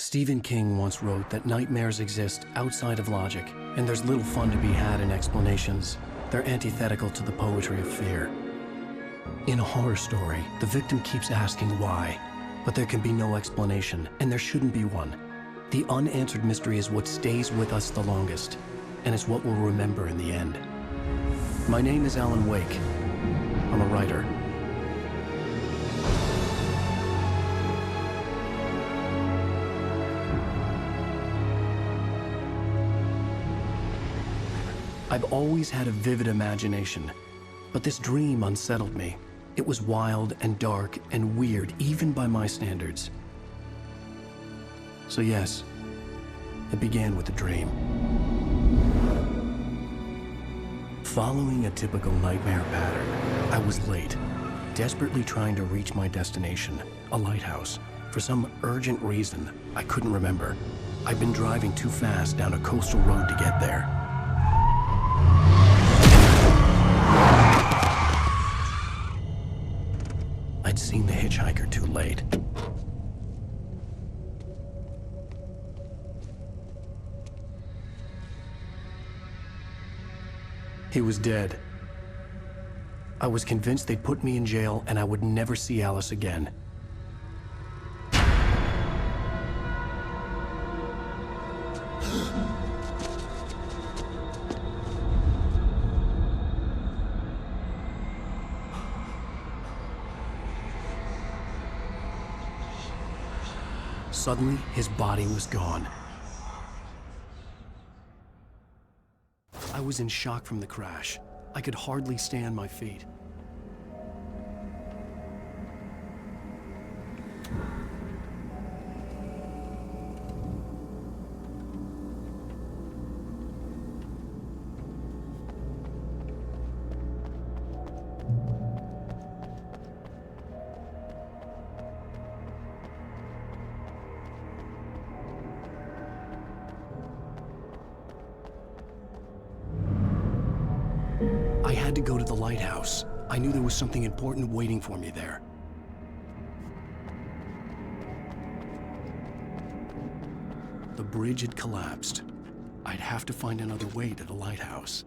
Stephen King once wrote that nightmares exist outside of logic, and there's little fun to be had in explanations. They're antithetical to the poetry of fear. In a horror story, the victim keeps asking why, but there can be no explanation, and there shouldn't be one. The unanswered mystery is what stays with us the longest, and it's what we'll remember in the end. My name is Alan Wake. I'm a writer. I've always had a vivid imagination, but this dream unsettled me. It was wild and dark and weird, even by my standards. So yes, it began with a dream. Following a typical nightmare pattern, I was late, desperately trying to reach my destination, a lighthouse. For some urgent reason, I couldn't remember. I'd been driving too fast down a coastal road to get there. I'd seen the hitchhiker too late. He was dead. I was convinced they'd put me in jail and I would never see Alice again. Suddenly, his body was gone. I was in shock from the crash. I could hardly stay on my feet. I had to go to the lighthouse. I knew there was something important waiting for me there. The bridge had collapsed. I'd have to find another way to the lighthouse.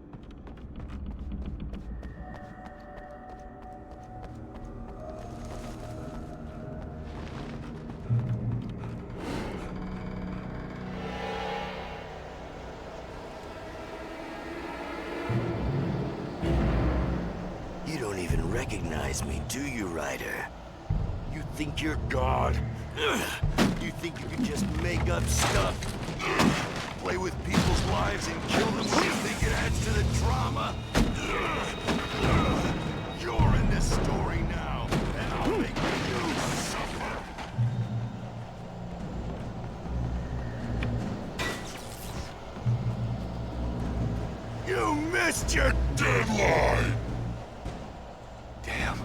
You don't even recognize me, do you, Ryder? You think you're God? You think you can just make up stuff? Play with people's lives and kill them when you think it adds to the drama? You're in this story now, and I'll make you suffer. You missed your deadline! Damn.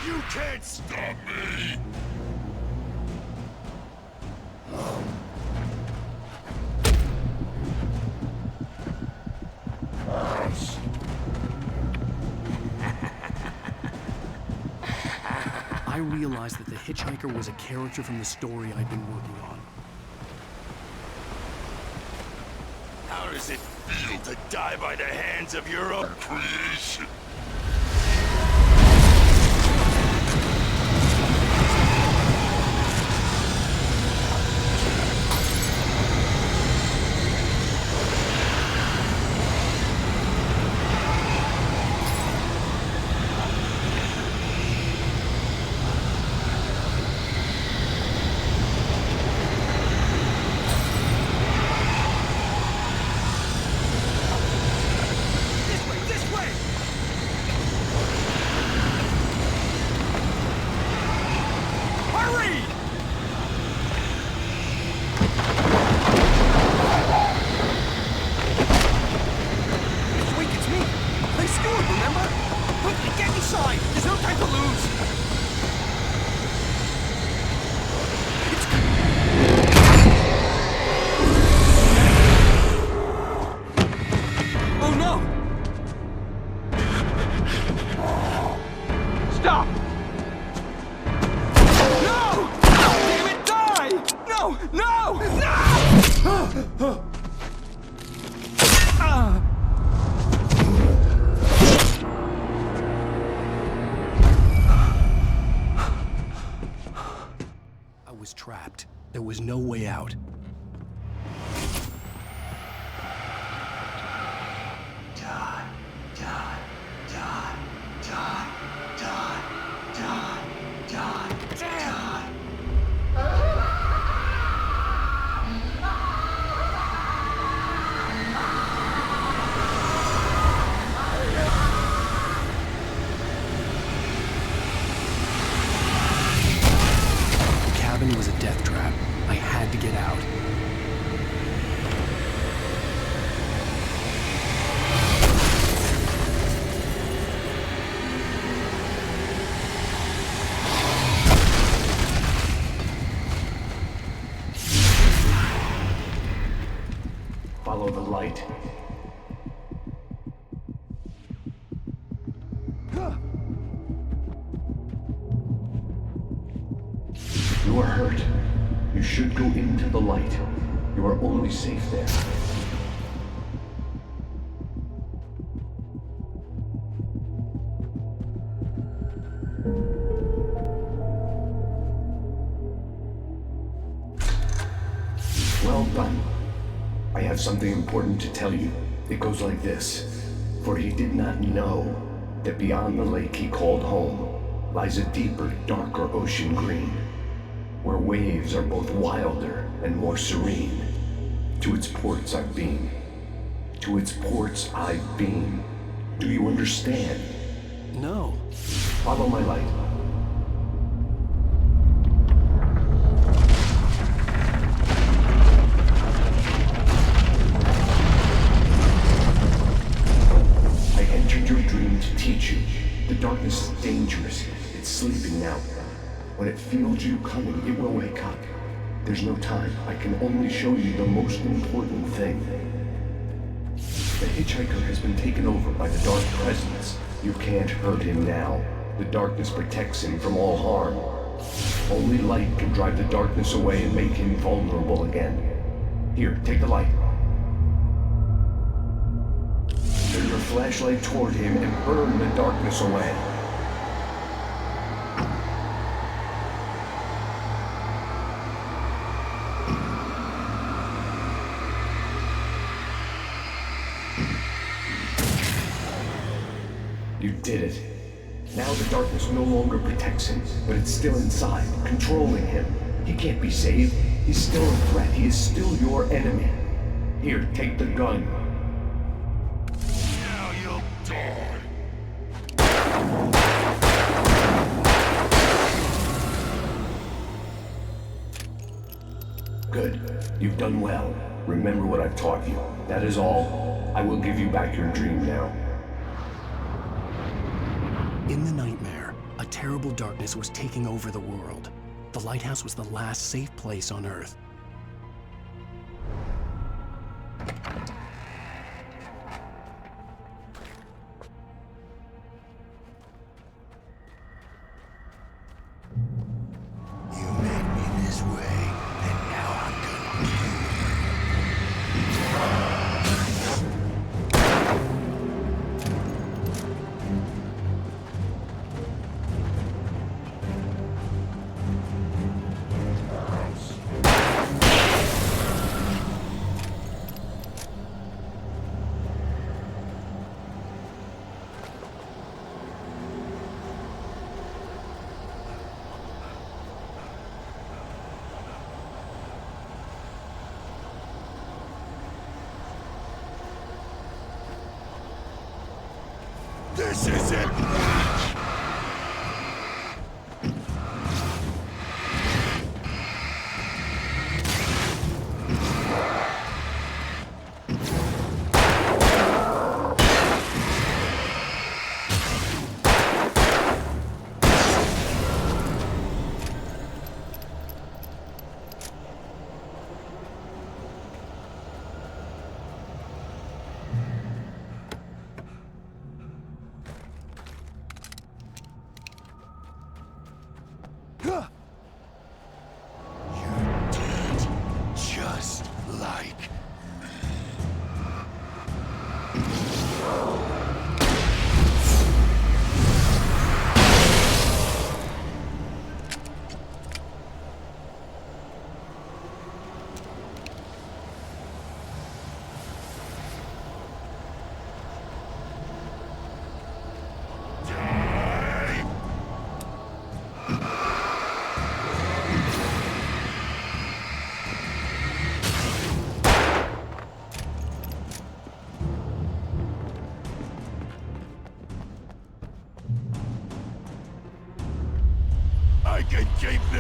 You can't stop me! I realized that the hitchhiker was a character from the story I'd been working on. How does it feel to die by the hands of your own creation? No! No! I was trapped. There was no way out. The cabin was a death trap. I had to get out. Follow the light. You are hurt. You should go into the light. You are only safe there. Well done. I have something important to tell you. It goes like this. For he did not know that beyond the lake he called home lies a deeper, darker ocean green, where waves are both wilder and more serene. To its ports I've been. To its ports I've been. Do you understand? No. Follow my light. I entered your dream to teach you. The darkness is dangerous. It's sleeping now. When it feels you coming, it will wake up. There's no time. I can only show you the most important thing. The hitchhiker has been taken over by the dark presence. You can't hurt him now. The darkness protects him from all harm. Only light can drive the darkness away and make him vulnerable again. Here, take the light. Turn your flashlight toward him and burn the darkness away. You did it. Now the darkness no longer protects him, but it's still inside, controlling him. He can't be saved. He's still a threat. He is still your enemy. Here, take the gun. Now you'll die. Good. You've done well. Remember what I've taught you. That is all. I will give you back your dream now. In the nightmare, a terrible darkness was taking over the world. The lighthouse was the last safe place on Earth. You made me this way, and now I'm gonna kill you. This isn't work!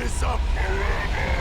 this up forever!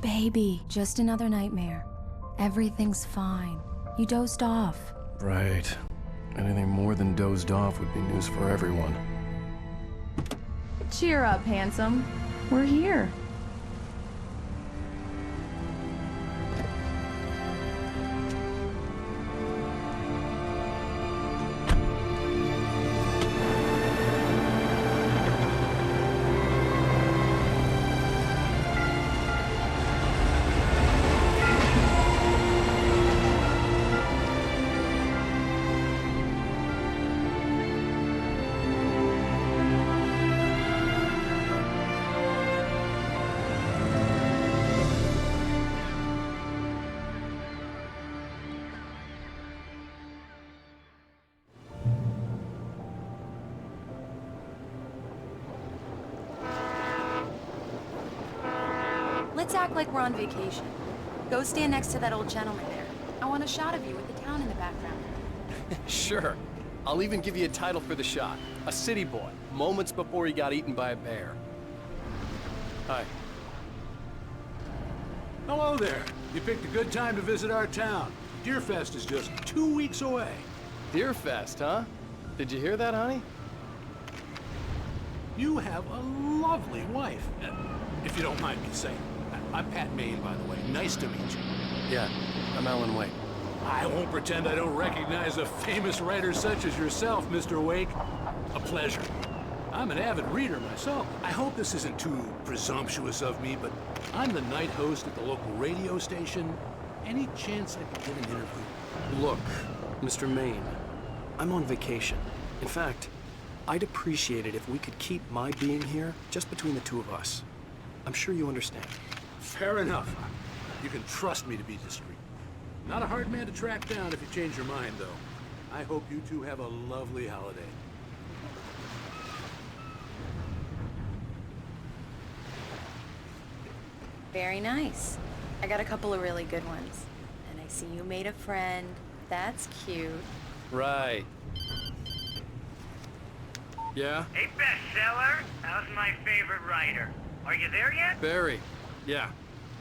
Baby, just another nightmare. Everything's fine. You dozed off. Right. Anything more than dozed off would be news for everyone. Cheer up, handsome. We're here. Let's act like we're on vacation. Go stand next to that old gentleman there. I want a shot of you with the town in the background. Sure. I'll even give you a title for the shot. A city boy, moments before he got eaten by a bear. Hi. Hello there. You picked a good time to visit our town. Deerfest is just 2 weeks away. Deerfest, huh? Did you hear that, honey? You have a lovely wife. If you don't mind me saying. I'm Pat Maine, by the way. Nice to meet you. Yeah, I'm Alan Wake. I won't pretend I don't recognize a famous writer such as yourself, Mr. Wake. A pleasure. I'm an avid reader myself. I hope this isn't too presumptuous of me, but I'm the night host at the local radio station. Any chance I could get an interview? Look, Mr. Maine, I'm on vacation. In fact, I'd appreciate it if we could keep my being here just between the two of us. I'm sure you understand. Fair enough. You can trust me to be discreet. Not a hard man to track down if you change your mind, though. I hope you two have a lovely holiday. Very nice. I got a couple of really good ones. And I see you made a friend. That's cute. Right. Yeah? Hey, bestseller. How's my favorite writer? Are you there yet? Barry. Yeah.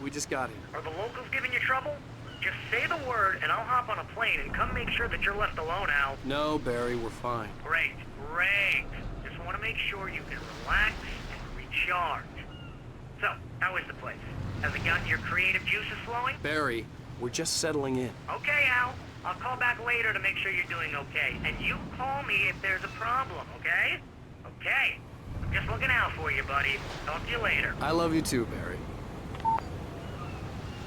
We just got here. Are the locals giving you trouble? Just say the word and I'll hop on a plane and come make sure that you're left alone, Al. No, Barry, we're fine. Great, great. Just want to make sure you can relax and recharge. So, how is the place? Has it gotten your creative juices flowing? Barry, we're just settling in. Okay, Al. I'll call back later to make sure you're doing okay. And you call me if there's a problem, okay? Okay. I'm just looking out for you, buddy. Talk to you later. I love you too, Barry.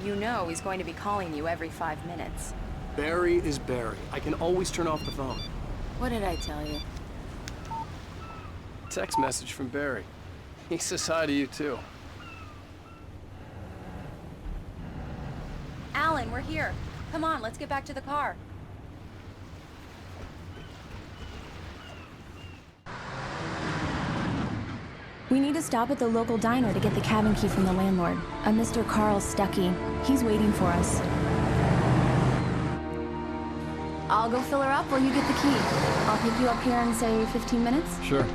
You know he's going to be calling you every 5 minutes. Barry is Barry. I can always turn off the phone. What did I tell you? Text message from Barry. He says hi to you too. Alan, we're here. Come on, let's get back to the car. We need to stop at the local diner to get the cabin key from the landlord, a Mr. Carl Stuckey. He's waiting for us. I'll go fill her up while you get the key. I'll pick you up here in, say, 15 minutes. Sure.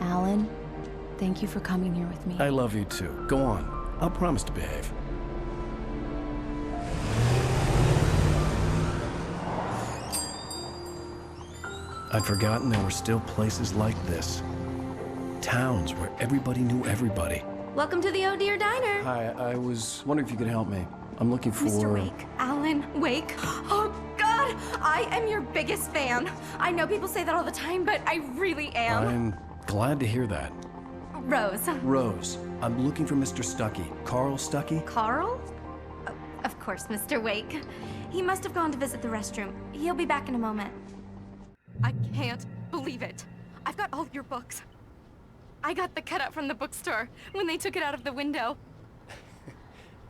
Alan, thank you for coming here with me. I love you too. Go on. I'll promise to behave. I'd forgotten there were still places like this. Towns where everybody knew everybody. Welcome to the Oh Dear Diner. Hi, I was wondering if you could help me. I'm looking for... Mr. Wake. Alan Wake. Oh, God! I am your biggest fan. I know people say that all the time, but I really am. I'm glad to hear that. Rose. Rose, I'm looking for Mr. Stuckey. Carl Stuckey? Carl? Of course, Mr. Wake. He must have gone to visit the restroom. He'll be back in a moment. I can't believe it. I've got all your books. I got the cutout from the bookstore when they took it out of the window.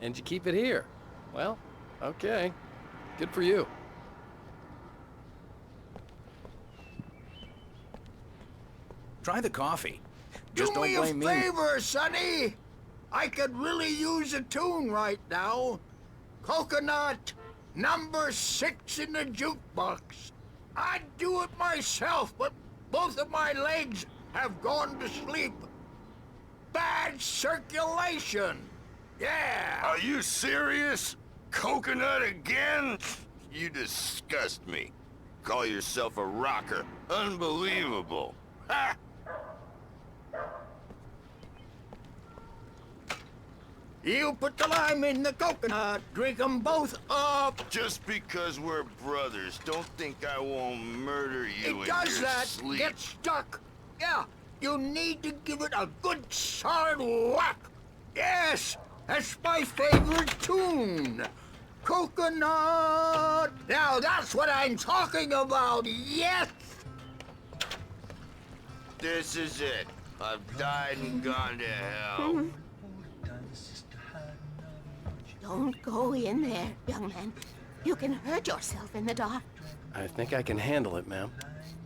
And you keep it here. Well, okay. Good for you. Try the coffee. Do Just don't me blame a me. favor, Sonny. I could really use a tune right now. Coconut, number 6 in the jukebox. I'd do it myself, but both of my legs have gone to sleep. Bad circulation. Yeah. Are you serious? Coconut again? You disgust me. Call yourself a rocker. Unbelievable. Ha! You put the lime in the coconut, drink them both up. Just because we're brothers, don't think I won't murder you in It does your that, sleep. get stuck. Yeah, you need to give it a good solid whack. Yes, that's my favorite tune. Coconut. Now that's what I'm talking about, yes. This is it. I've died and gone to hell. Don't go in there, young man. You can hurt yourself in the dark. I think I can handle it, ma'am.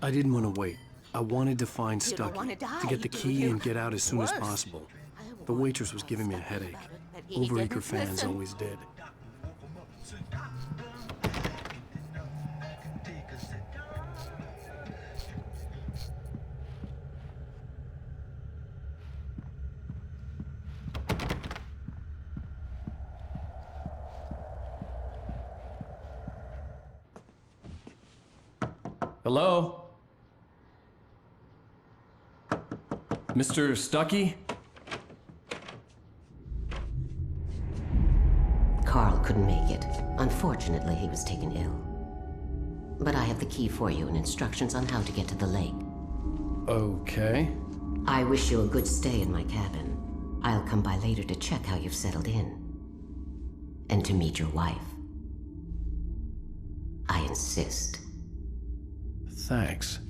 I didn't want to wait. I wanted to find You don't Stuckey, wanna die, to get the do key you? and get out as soon as Worse. possible. I The warned waitress was giving me a headache. about it, but he Overeager didn't fans listen. always did. Hello? Mr. Stuckey? Carl couldn't make it. Unfortunately, he was taken ill. But I have the key for you and instructions on how to get to the lake. Okay. I wish you a good stay in my cabin. I'll come by later to check how you've settled in. And to meet your wife. I insist. Thanks.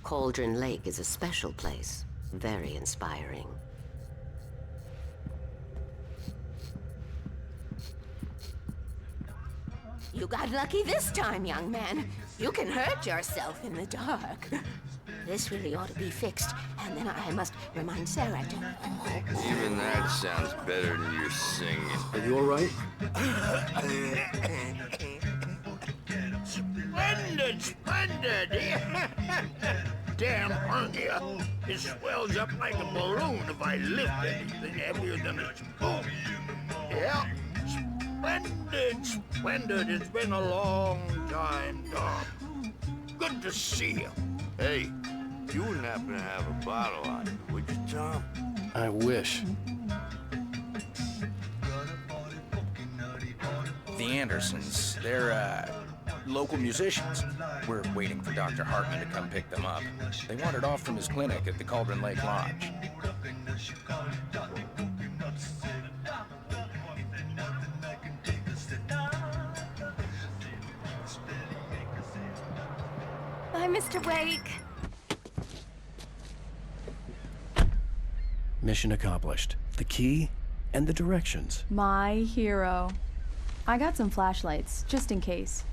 Cauldron Lake is a special place. Very inspiring. You got lucky this time, young man. You can hurt yourself in the dark. This really ought to be fixed, and then I must remind Sarah to... Even that sounds better than your singing. Are you all right? Splendid, splendid. Damn hernia. It swells up like a balloon if I lift anything heavier than a spoon. Yeah. Splendid, splendid. It's been a long time, Tom. Good to see you. Hey, you wouldn't happen to have a bottle on you, would you, Tom? I wish. The Andersons, they're, local musicians. We're waiting for Dr. Hartman to come pick them up. They wandered off from his clinic at the Cauldron Lake Lodge. Bye, Mr. Wake. Mission accomplished. The key and the directions. My hero. I got some flashlights, just in case.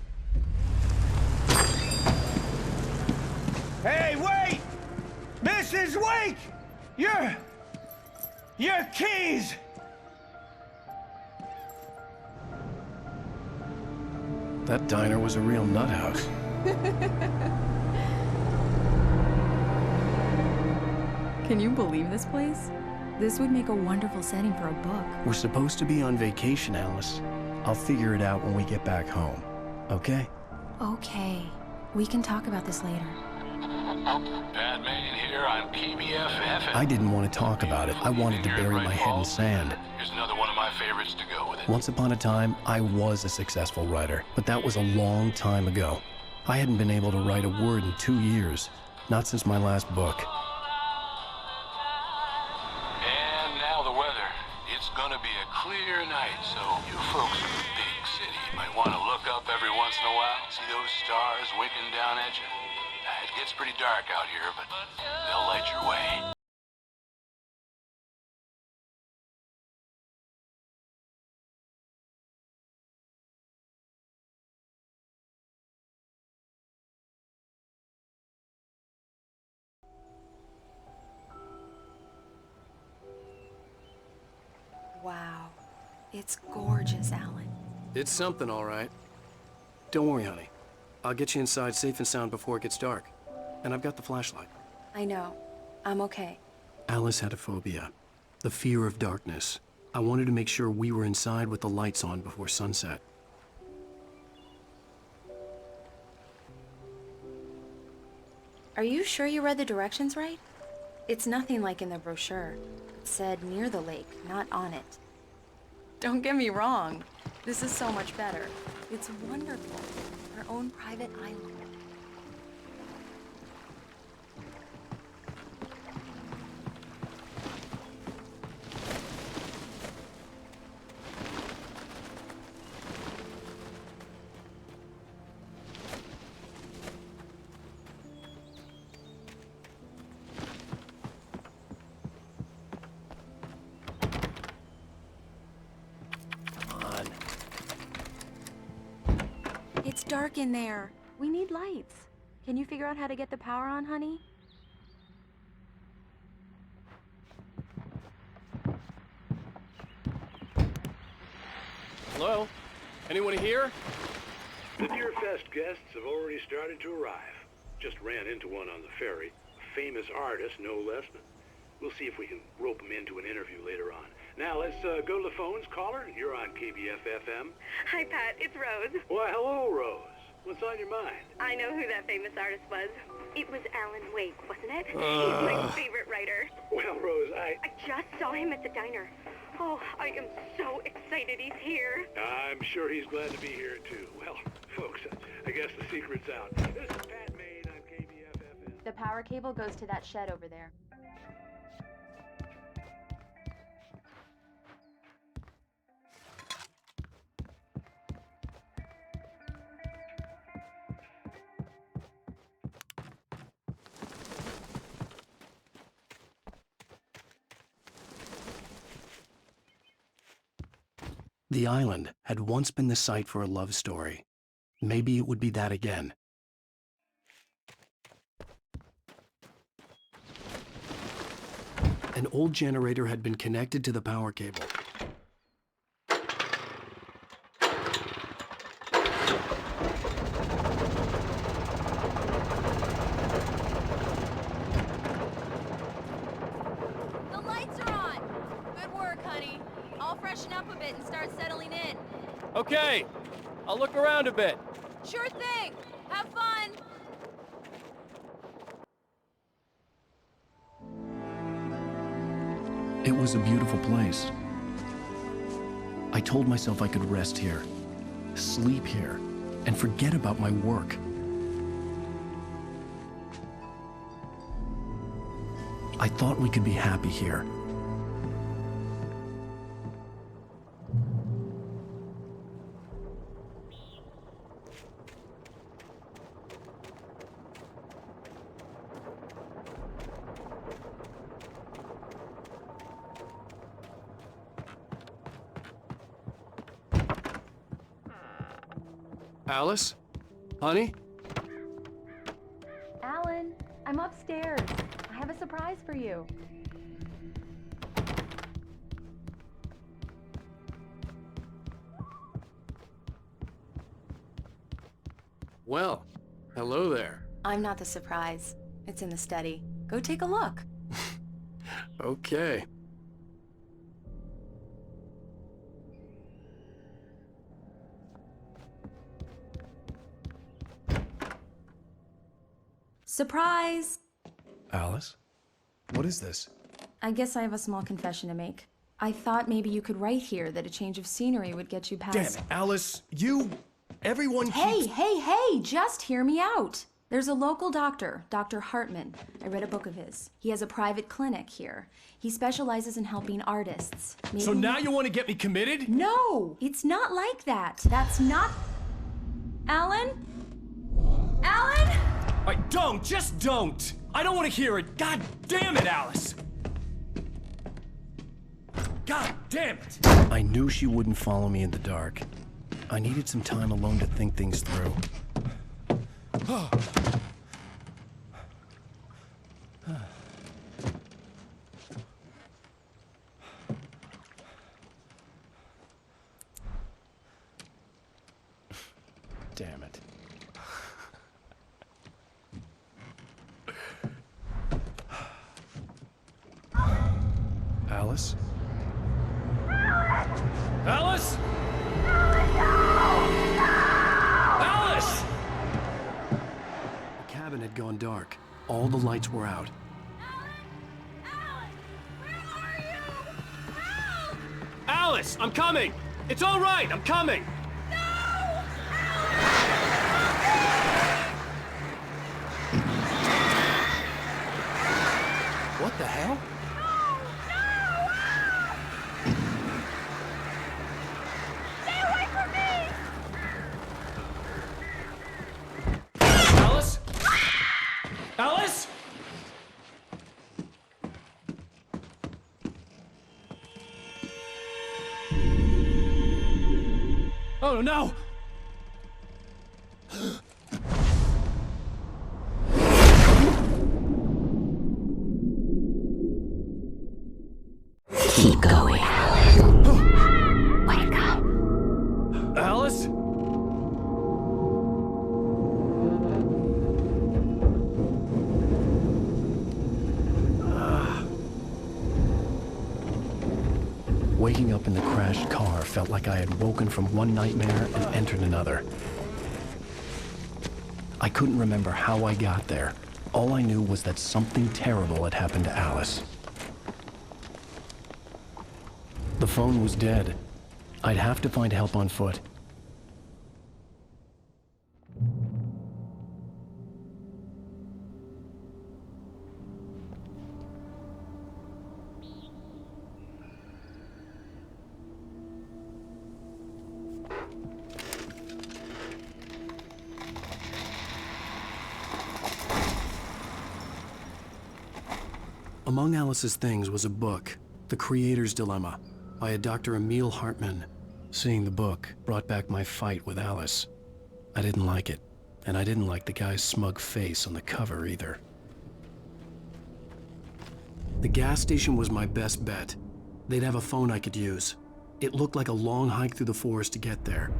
Hey, wait! Mrs. Wake! Your keys! That diner was a real nut house. Can you believe this place? This would make a wonderful setting for a book. We're supposed to be on vacation, Alice. I'll figure it out when we get back home. Okay? Okay. We can talk about this later. Pat Main here on KBFF. I didn't want to talk about it. I wanted to bury my head in sand. Here's another one of my favorites to go with it. Once upon a time, I was a successful writer, but that was a long time ago. I hadn't been able to write a word in 2 years. Not since my last book. And now the weather. It's gonna be a clear night, so you folks in the big city might want to look up every once in a while, see those stars winking down at you. It gets pretty dark out here, but they'll light your way. Wow. It's gorgeous, Alan. It's something, all right. Don't worry, honey. I'll get you inside safe and sound before it gets dark. And I've got the flashlight. I know. I'm okay. Alice had a phobia. The fear of darkness. I wanted to make sure we were inside with the lights on before sunset. Are you sure you read the directions right? It's nothing like in the brochure. It said near the lake, not on it. Don't get me wrong. This is so much better. It's wonderful. Our own private island. It's dark in there. We need lights. Can you figure out how to get the power on, honey? Hello? Anyone here? The Deer Fest guests have already started to arrive. Just ran into one on the ferry. A famous artist, no less. We'll see if we can rope him into an interview later on. Now, let's go to the phones. Caller, you're on KBFFM. Hi, Pat. It's Rose. Why, hello, Rose. What's on your mind? I know who that famous artist was. It was Alan Wake, wasn't it? He's my favorite writer. Well, Rose, I just saw him at the diner. Oh, I am so excited he's here. I'm sure he's glad to be here, too. Well, folks, I guess the secret's out. This is Pat Main on KBFFM. The power cable goes to that shed over there. The island had once been the site for a love story. Maybe it would be that again. An old generator had been connected to the power cable. The lights are on! Good work, honey. I'll freshen up a bit and start settling in. Okay, I'll look around a bit. Sure thing! Have fun! It was a beautiful place. I told myself I could rest here, sleep here, and forget about my work. I thought we could be happy here. Alice? Honey? Alan, I'm upstairs. I have a for you. Well, hello there. I'm not the surprise. It's in the study. Go take a look. Okay. Surprise! Alice? What is this? I guess I have a small confession to make. I thought maybe you could write here that a change of scenery would get you past... Damn it, Alice! Everyone Hey, hey, just hear me out! There's a local doctor, Dr. Hartman. I read a book of his. He has a private clinic here. He specializes in helping artists. So now you want to get me committed? No! It's not like that. That's not... Alan? Alan? Just don't! I don't want to hear it! God damn it, Alice! God damn it! I knew she wouldn't follow me in the dark. I needed some time alone to think things through. Damn it. Alice? Alice? Alice! The cabin had gone dark. All the lights were out. Alice, I'm coming! It's all right, I'm coming! What the hell? Stay away from me! Alice? Alice? Oh no! Keep going. Wake up. Alice? Waking up in the crashed car felt like I had woken from one nightmare and entered another. I couldn't remember how I got there. All I knew was that something terrible had happened to Alice. The phone was dead. I'd have to find help on foot. Among Alice's things was a book, The Creator's Dilemma, by a Dr. Emil Hartman. Seeing the book brought back my fight with Alice. I didn't like it, and I didn't like the guy's smug face on the cover either. The gas station was my best bet. They'd have a phone I could use. It looked like a long hike through the forest to get there.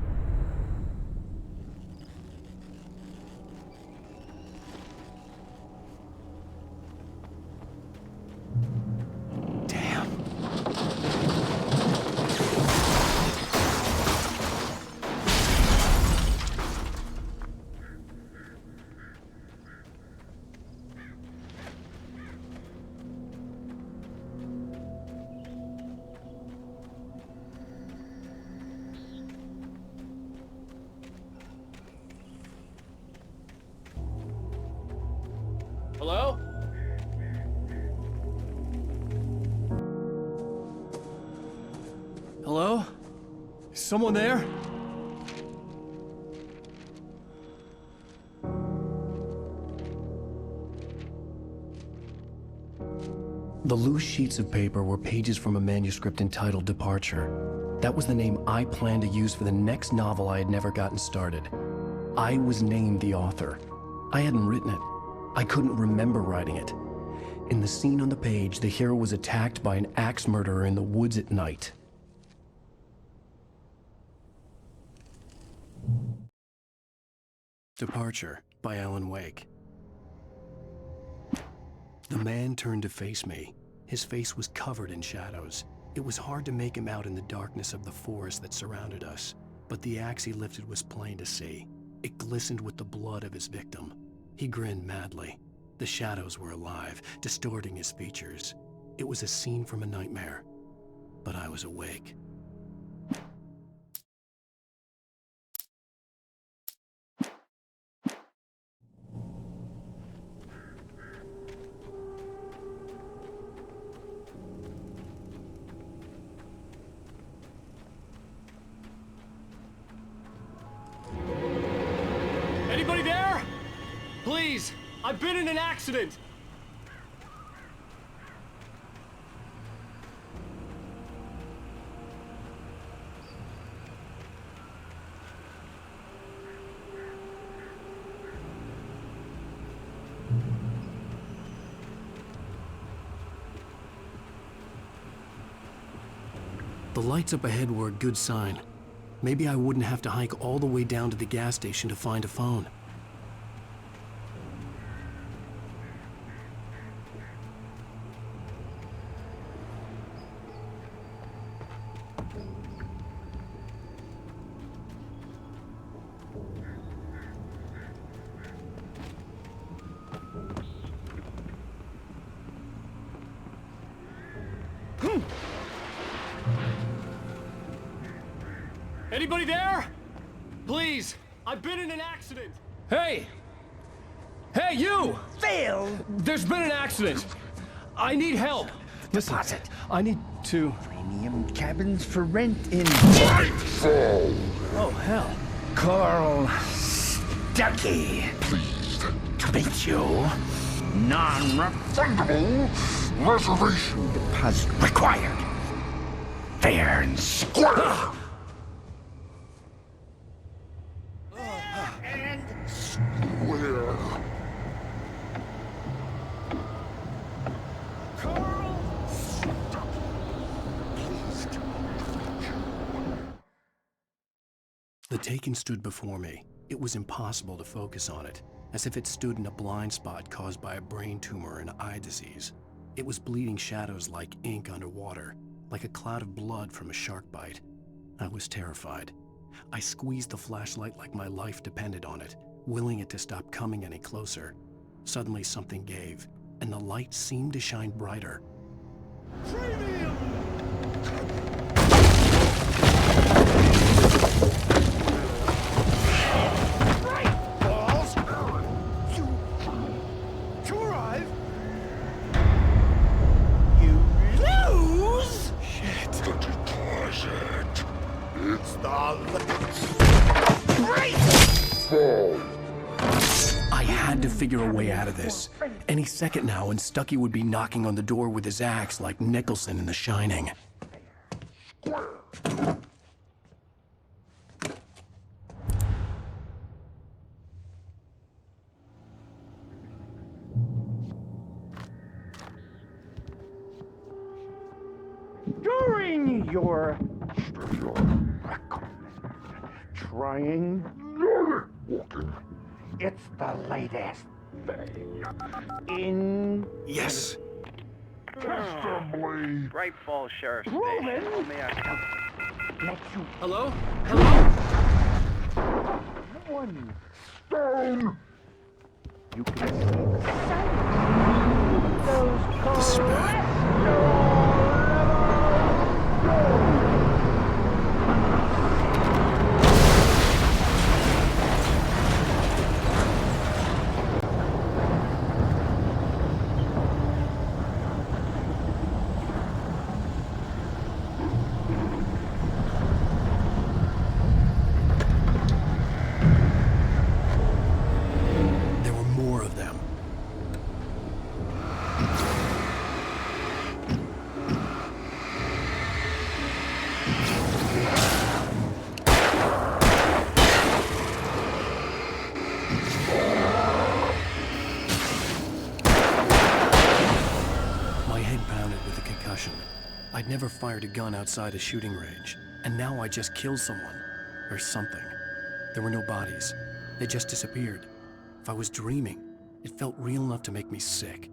Hello? Hello? Is someone there? The loose sheets of paper were pages from a manuscript entitled Departure. That was the name I planned to use for the next novel I had never gotten started. I was named the author. I hadn't written it. I couldn't remember writing it. In the scene on the page, the hero was attacked by an axe murderer in the woods at night. Departure by Alan Wake. The man turned to face me. His face was covered in shadows. It was hard to make him out in the darkness of the forest that surrounded us, but the axe he lifted was plain to see. It glistened with the blood of his victim. He grinned madly. The shadows were alive, distorting his features. It was a scene from a nightmare, but I was awake. Anybody there? Please, I've been in an accident. The lights up ahead were a good sign. Maybe I wouldn't have to hike all the way down to the gas station to find a phone. Anybody there? Please, I've been in an accident. Hey! Hey, you! Phil! There's been an accident. I need help. Listen, Deposit. I need to... Premium cabins for rent in... Oh, hell. Carl Stuckey. Pleased to meet you. Non-refundable reservation deposit required. Fair and square. The Taken stood before me. It was impossible to focus on it, as if it stood in a blind spot caused by a brain tumor and eye disease. It was bleeding shadows like ink underwater, like a cloud of blood from a shark bite. I was terrified. I squeezed the flashlight like my life depended on it, willing it to stop coming any closer. Suddenly something gave, and the light seemed to shine brighter. To arrive. You lose. Shit. The deposit. It's the great fall. I had to figure a way out of this. Any second now, and Stuckey would be knocking on the door with his axe like Nicholson in The Shining. During your trying walking, it's the latest thing in Yes. Assembly. Great Falls Sheriff's Roman. Station. Only I Let you Hello? Hello? one stone. You can see the sight. Those Despair. There were more of them. head pounded with a concussion. I'd never fired a gun outside a shooting range, and now I just killed someone. Or something. There were no bodies. They just disappeared. If I was dreaming, it felt real enough to make me sick.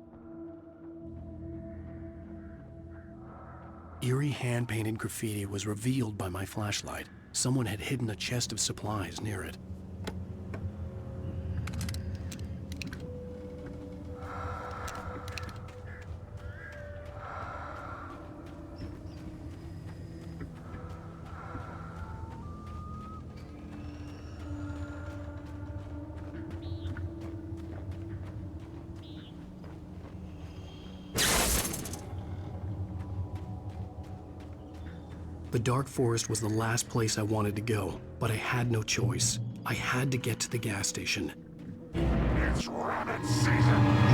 Eerie hand-painted graffiti was revealed by my flashlight. Someone had hidden a chest of supplies near it. The dark forest was the last place I wanted to go, but I had no choice. I had to get to the gas station. It's rabbit season!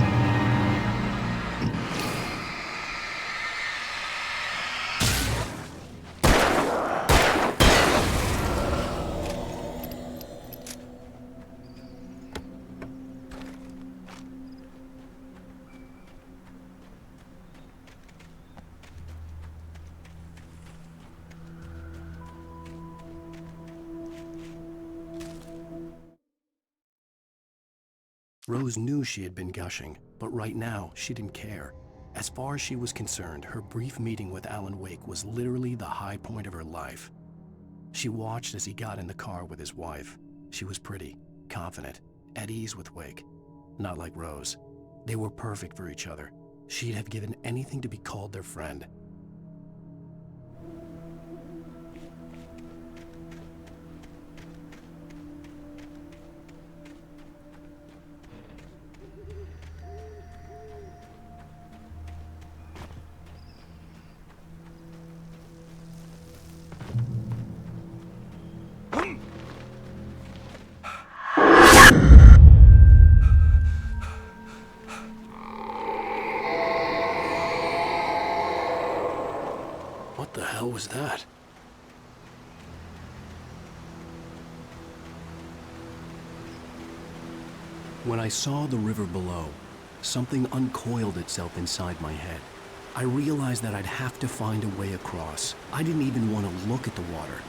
Rose knew she had been gushing, but right now, she didn't care. As far as she was concerned, her brief meeting with Alan Wake was literally the high point of her life. She watched as he got in the car with his wife. She was pretty, confident, at ease with Wake. Not like Rose. They were perfect for each other. She'd have given anything to be called their friend. What the hell was that? When I saw the river below, something uncoiled itself inside my head. I realized that I'd have to find a way across. I didn't even want to look at the water.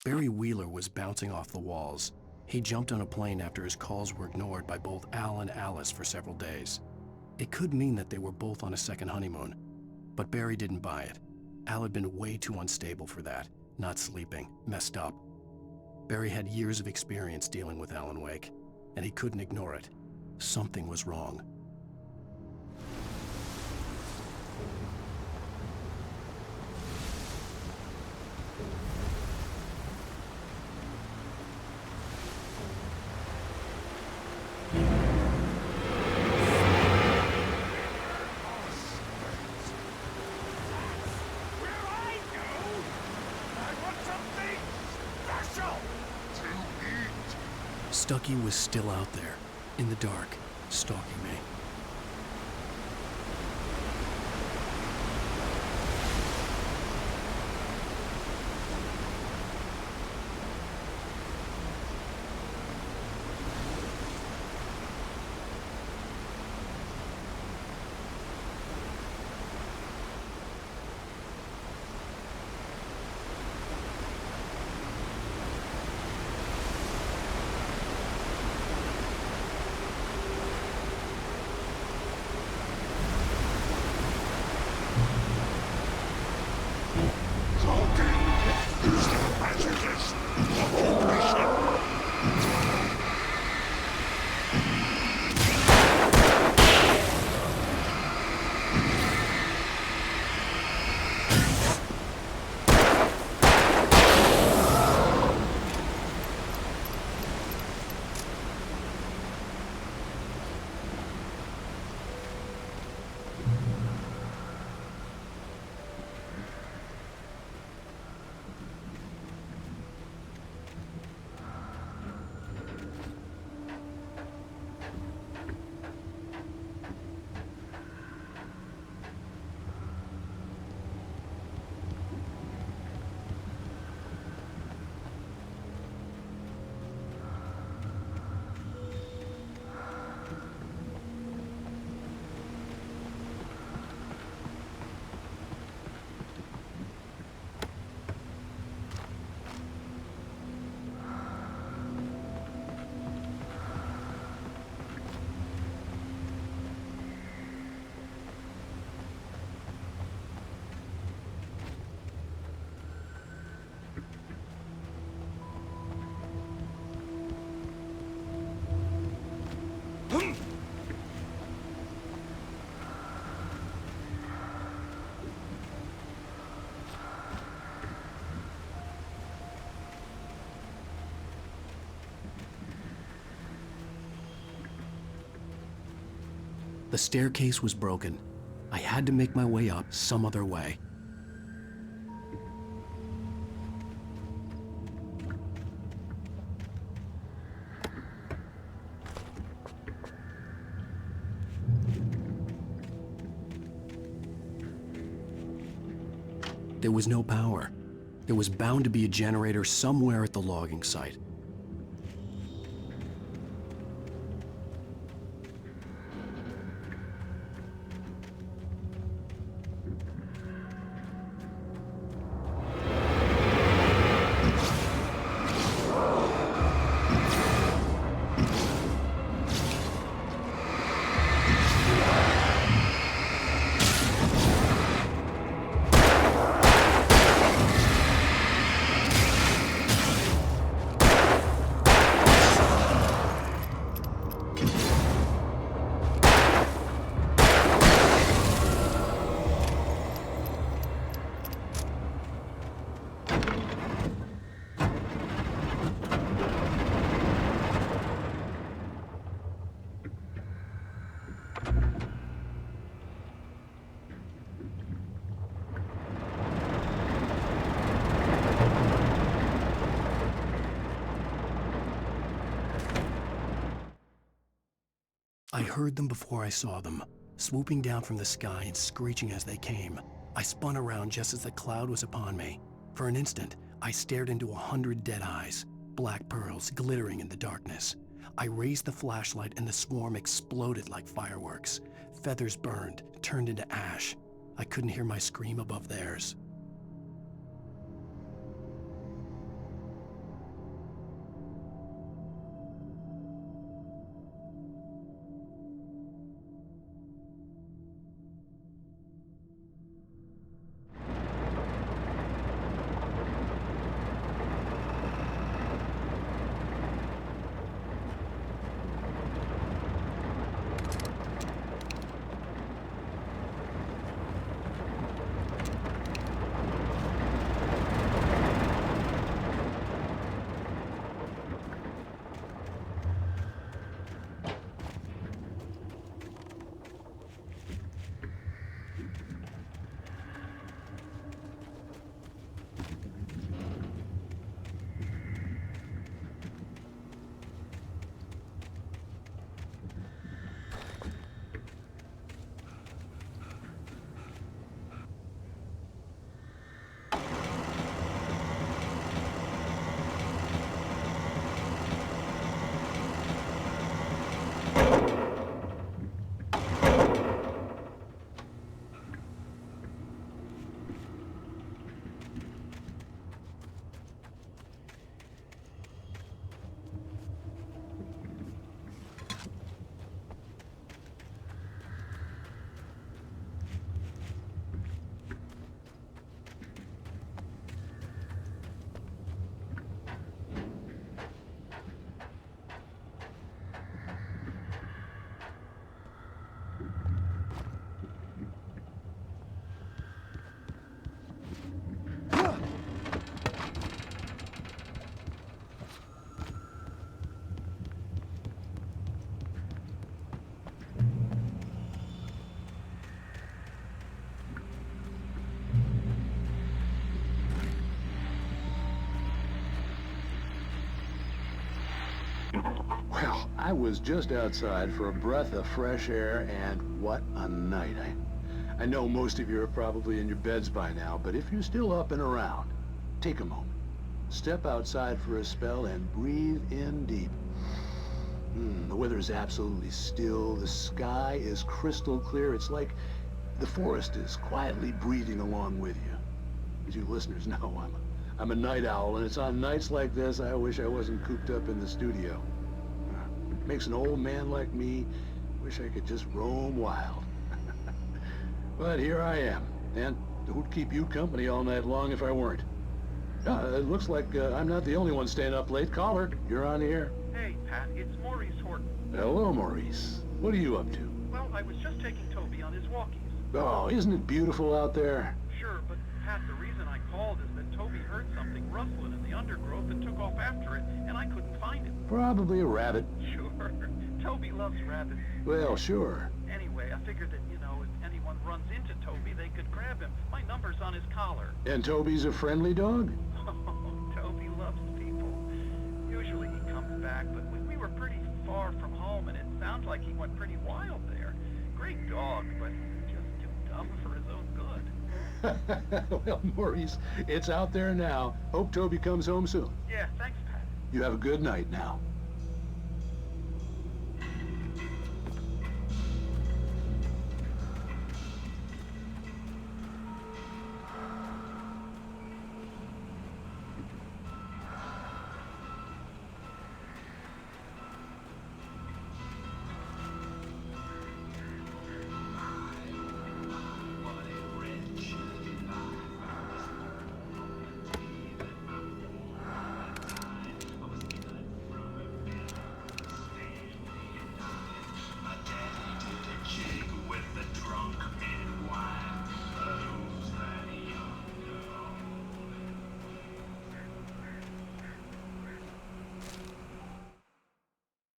Barry Wheeler was bouncing off the walls. He jumped on a plane after his calls were ignored by both Al and Alice for several days. It could mean that they were both on a second honeymoon, but Barry didn't buy it. Al had been way too unstable for that, not sleeping, messed up. Barry had years of experience dealing with Alan Wake, and he couldn't ignore it. Something was wrong. Stucky was still out there, in the dark, stalking me. The staircase was broken. I had to make my way up some other way. There was no power. There was bound to be a generator somewhere at the logging site. I heard them before I saw them, swooping down from the sky and screeching as they came. I spun around just as the cloud was upon me. For an instant, I stared into 100 dead eyes, black pearls glittering in the darkness. I raised the flashlight and the swarm exploded like fireworks. Feathers burned, turned into ash. I couldn't hear my scream above theirs. Well, I was just outside for a breath of fresh air, and what a night. I know most of you are probably in your beds by now, but if you're still up and around, take a moment. Step outside for a spell and breathe in deep. The weather is absolutely still. The sky is crystal clear. It's like the forest is quietly breathing along with you. As you listeners know, I'm a night owl, and it's on nights like this I wish I wasn't cooped up in the studio. Makes an old man like me wish I could just roam wild. But here I am, and who'd keep you company all night long if I weren't? It looks like I'm not the only one staying up late. Caller, you're on the air. Hey, Pat, it's Maurice Horton. Hello, Maurice. What are you up to? Well, I was just taking Toby on his walkies. Oh, isn't it beautiful out there? Sure, but Pat, the reason I called is that Toby heard something rustling in the undergrowth and took off after it, and I couldn't find it. Probably a rabbit. Sure. Toby loves rabbits. Well, sure. Anyway, I figured that, if anyone runs into Toby, they could grab him. My number's on his collar. And Toby's a friendly dog? Oh, Toby loves people. Usually he comes back, but we were pretty far from home, and it sounds like he went pretty wild there. Great dog, but just too dumb for his own good. Well, Maurice, it's out there now. Hope Toby comes home soon. Yeah, thanks, Pat. You have a good night now.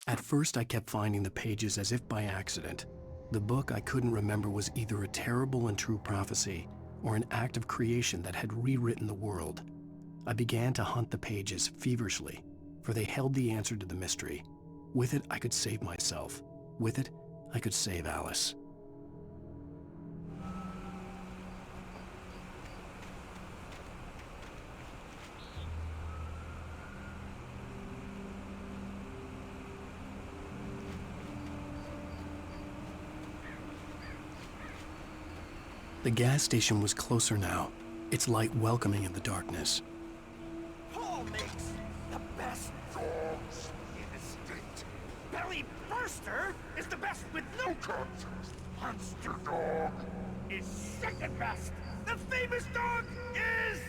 At first, I kept finding the pages as if by accident. The book I couldn't remember was either a terrible and true prophecy or an act of creation that had rewritten the world. I began to hunt the pages feverishly, for they held the answer to the mystery. With it, I could save myself. With it, I could save Alice. The gas station was closer now, its light welcoming in the darkness. Paul makes the best dogs in the state. Belly Burster is the best with no contest. Monster Dog is second best. The famous dog is...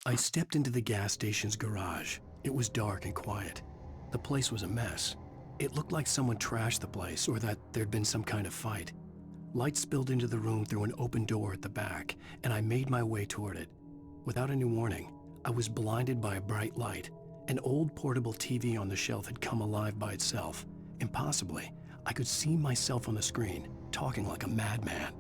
I stepped into the gas station's garage. It was dark and quiet. The place was a mess. It looked like someone trashed the place or that there'd been some kind of fight. Light spilled into the room through an open door at the back, and I made my way toward it. Without any warning, I was blinded by a bright light, An old portable TV on the shelf had come alive by itself. Impossibly, I could see myself on the screen, talking like a madman.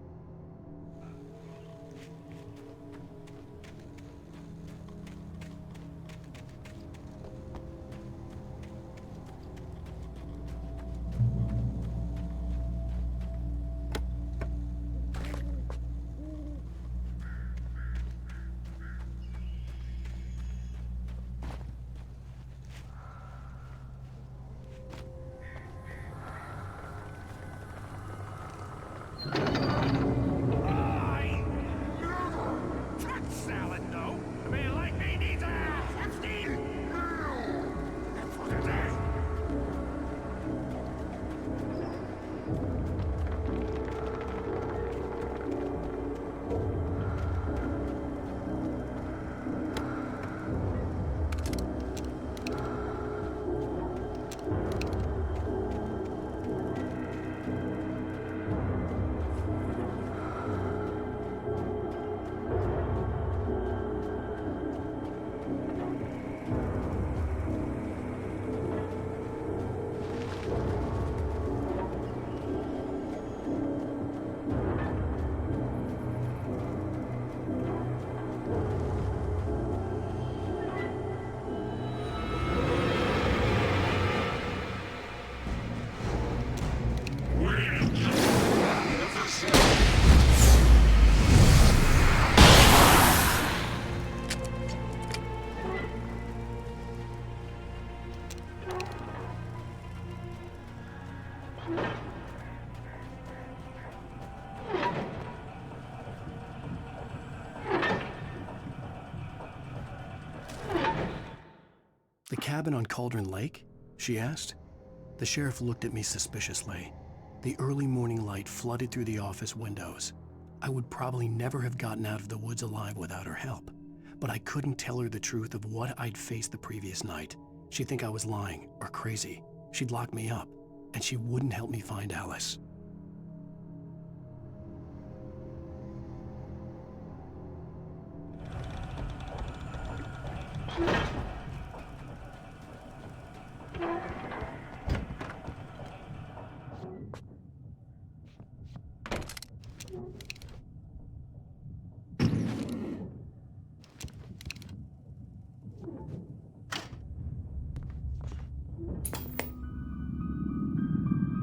The cabin on Cauldron Lake? She asked. The sheriff looked at me suspiciously. The early morning light flooded through the office windows. I would probably never have gotten out of the woods alive without her help, but I couldn't tell her the truth of what I'd faced the previous night. She'd think I was lying or crazy. She'd lock me up, and she wouldn't help me find Alice.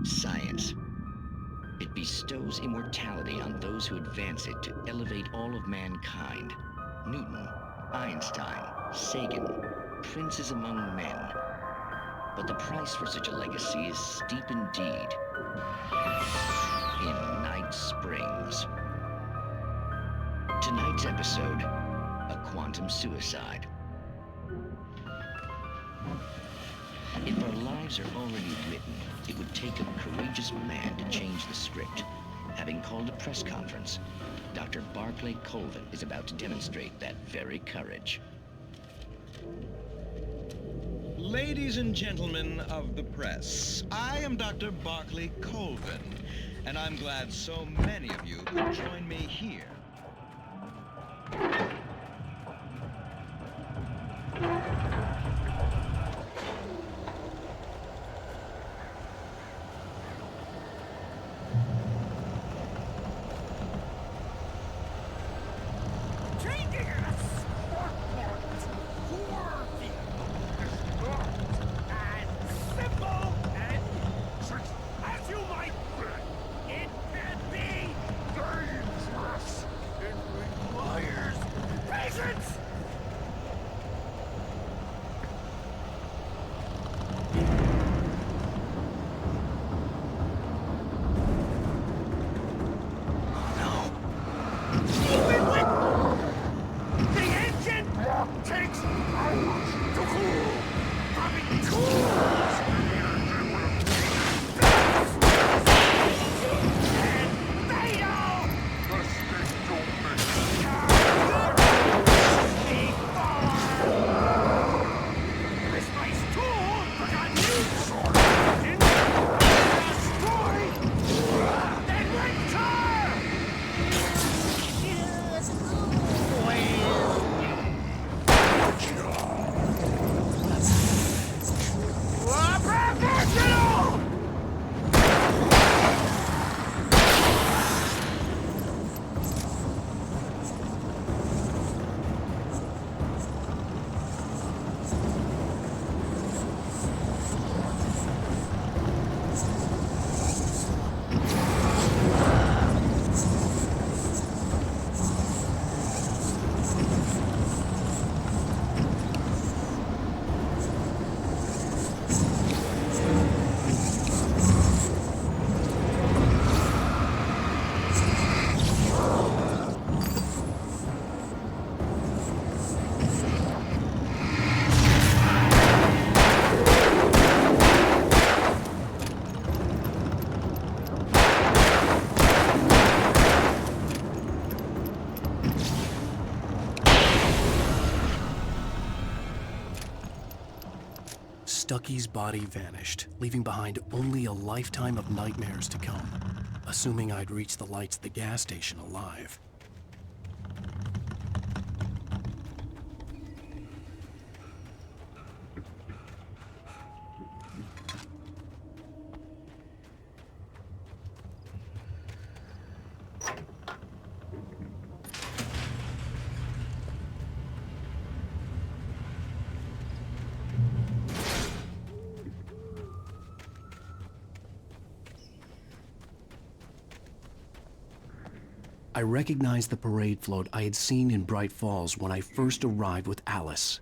Science. It bestows immortality on those who advance it to elevate all of mankind. Newton, Einstein, Sagan, princes among men. But the price for such a legacy is steep indeed. In Night Springs. Tonight's episode, a quantum suicide. If our lives are already written, it would take a courageous man to change the script. Having called a press conference, Dr. Barclay Colvin is about to demonstrate that very courage. Ladies and gentlemen of the press, I am Dr. Barclay Colvin, and I'm glad so many of you could join me here. Stucky's body vanished, leaving behind only a lifetime of nightmares to come, assuming I'd reached the lights at the gas station alive. I recognized the parade float I had seen in Bright Falls when I first arrived with Alice.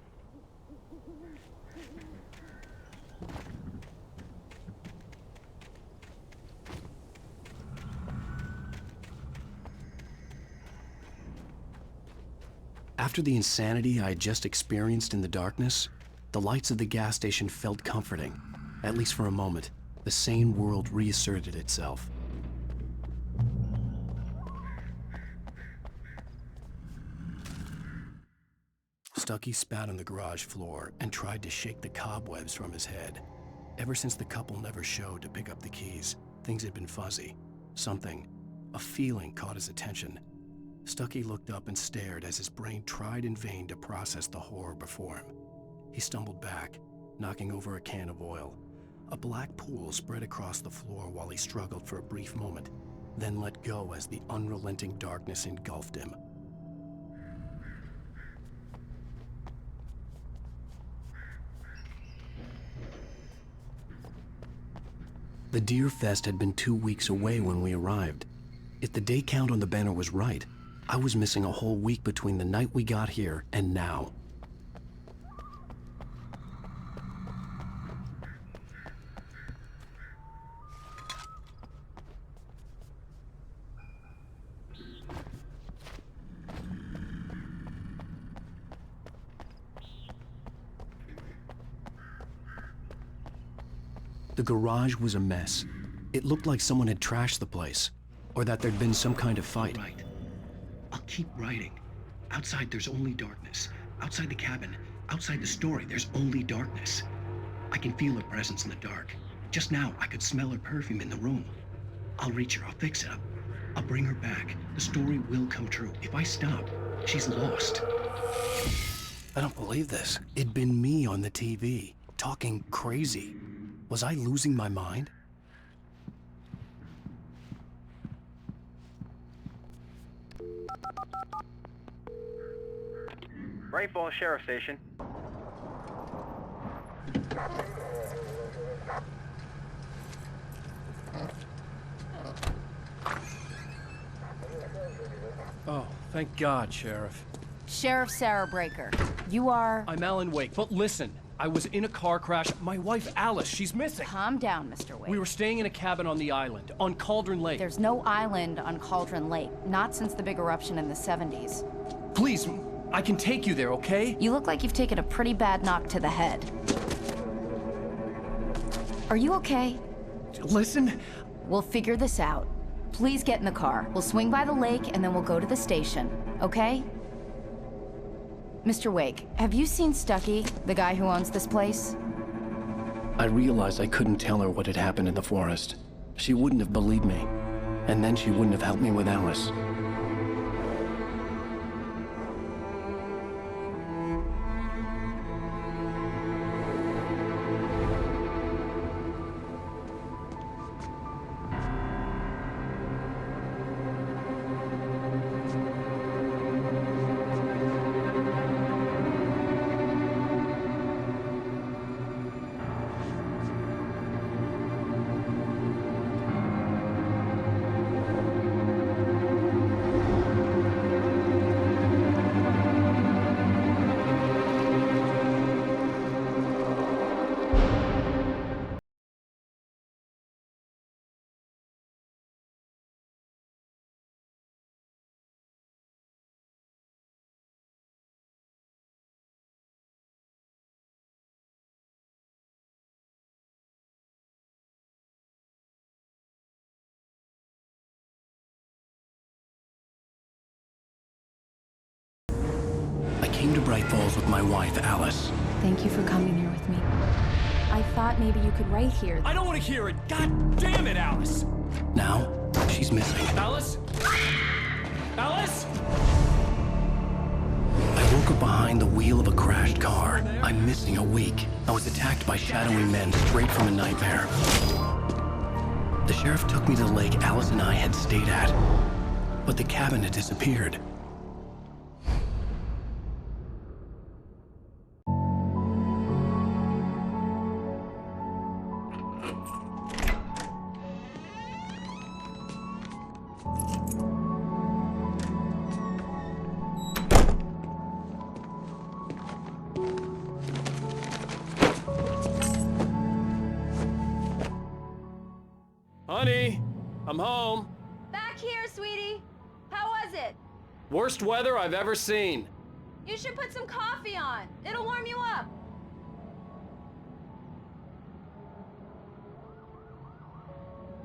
After the insanity I had just experienced in the darkness, the lights of the gas station felt comforting. At least for a moment, the sane world reasserted itself. Stucky spat on the garage floor and tried to shake the cobwebs from his head. Ever since the couple never showed to pick up the keys, things had been fuzzy. Something, a feeling, caught his attention. Stucky looked up and stared as his brain tried in vain to process the horror before him. He stumbled back, knocking over a can of oil. A black pool spread across the floor while he struggled for a brief moment, then let go as the unrelenting darkness engulfed him. The Deer Fest had been 2 weeks away when we arrived. If the day count on the banner was right, I was missing a whole week between the night we got here and now. The garage was a mess. It looked like someone had trashed the place, or that there'd been some kind of fight. Right. I'll keep writing. Outside, there's only darkness. Outside the cabin, outside the story, there's only darkness. I can feel her presence in the dark. Just now, I could smell her perfume in the room. I'll reach her, I'll fix it up. I'll bring her back. The story will come true. If I stop, she's lost. I don't believe this. It'd been me on the TV, talking crazy. Was I losing my mind? Bright Falls Sheriff Station. Oh, thank God, Sheriff. Sheriff Sarah Breaker. You are... I'm Alan Wake, but listen. I was in a car crash. My wife, Alice, she's missing. Calm down, Mr. Wake. We were staying in a cabin on the island, on Cauldron Lake. There's no island on Cauldron Lake, not since the big eruption in the 70s. Please, I can take you there, okay? You look like you've taken a pretty bad knock to the head. Are you okay? Listen. We'll figure this out. Please get in the car. We'll swing by the lake and then we'll go to the station, okay? Mr. Wake, have you seen Stucky, the guy who owns this place? I realized I couldn't tell her what had happened in the forest. She wouldn't have believed me, and then she wouldn't have helped me with Alice. I came to Bright Falls with my wife, Alice. Thank you for coming here with me. I thought maybe you could write here. I don't want to hear it! God damn it, Alice! Now, she's missing. Alice? Alice? I woke up behind the wheel of a crashed car. I'm missing a week. I was attacked by shadowy men straight from a nightmare. The sheriff took me to the lake Alice and I had stayed at, but the cabin had disappeared. Honey, I'm home. Back here, sweetie. How was it? Worst weather I've ever seen. You should put some coffee on. It'll warm